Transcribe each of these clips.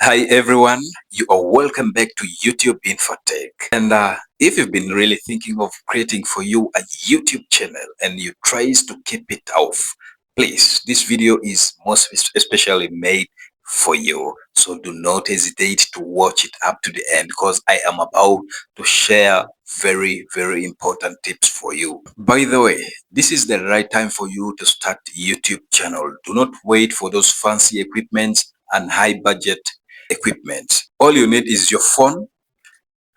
Hi everyone, you are welcome back to YouTube Infotech. And if you've been really thinking of creating for you a YouTube channel and you tries to keep it off, please, this video is most especially made for you. So do not hesitate to watch it up to the end because I am about to share very important tips for you. By the way, this is the right time for you to start YouTube channel. Do not wait for those fancy equipments and high budget equipment. All you need is your phone,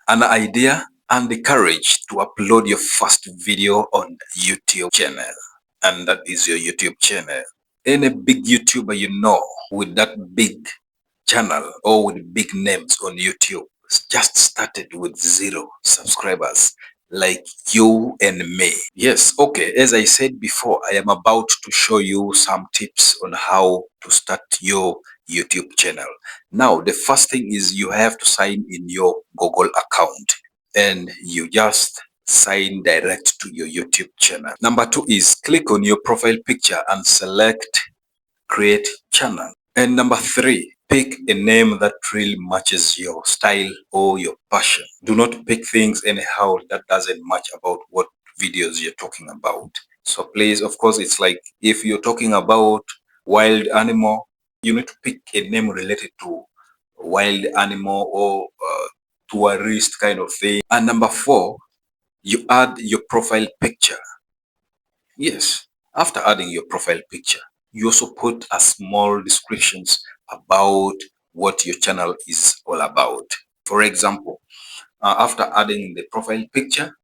an idea, and the courage to upload your first video on YouTube channel. And that is your YouTube channel. Any big YouTuber you know with that big channel or with big names on YouTube just started with 0 subscribers like you and me. Yes, okay, as I said before, I am about to show you some tips on how to start your YouTube channel. Now, the first thing is you have to sign in your Google account and you just sign direct to your YouTube channel. Number 2 is click on your profile picture and select create channel. And number 3, pick a name that really matches your style or your passion. Do not pick things anyhow that doesn't match about what videos you're talking about. So please, of course, it's like if you're talking about wild animal, you need to pick a name related to wild animal or tourist kind of thing. And number 4, you add your profile picture. Yes, after adding your profile picture, you also put a small descriptions about what your channel is all about. For example, after adding the profile picture,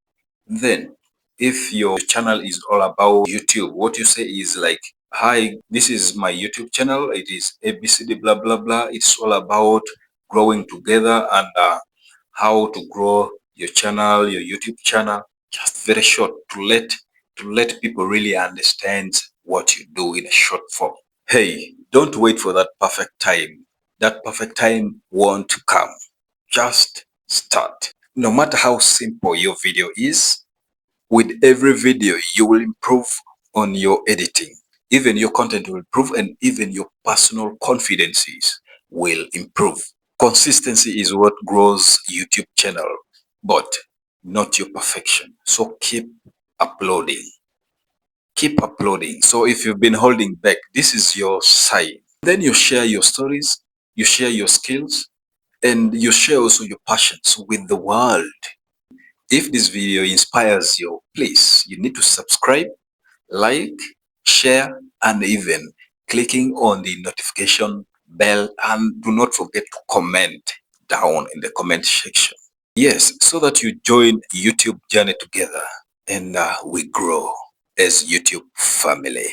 then if your channel is all about YouTube, what you say is like, hi, this is my YouTube channel. It is ABCD blah blah blah. It's all about growing together and how to grow your channel, your YouTube channel. Just very short to let people really understand what you do in a short form. Hey, don't wait for that perfect time. That perfect time won't come. Just start. No matter how simple your video is, with every video you will improve on your editing. Even your content will improve and even your personal confidences will improve. Consistency is what grows YouTube channel, but not your perfection. So keep uploading. Keep uploading. So if you've been holding back, this is your sign. Then you share your stories, you share your skills, and you share also your passions with the world. If this video inspires you, please, you need to subscribe, like, share, and even clicking on the notification bell, and do not forget to comment down in the comment section. Yes, so that you join YouTube journey together and we grow as YouTube family.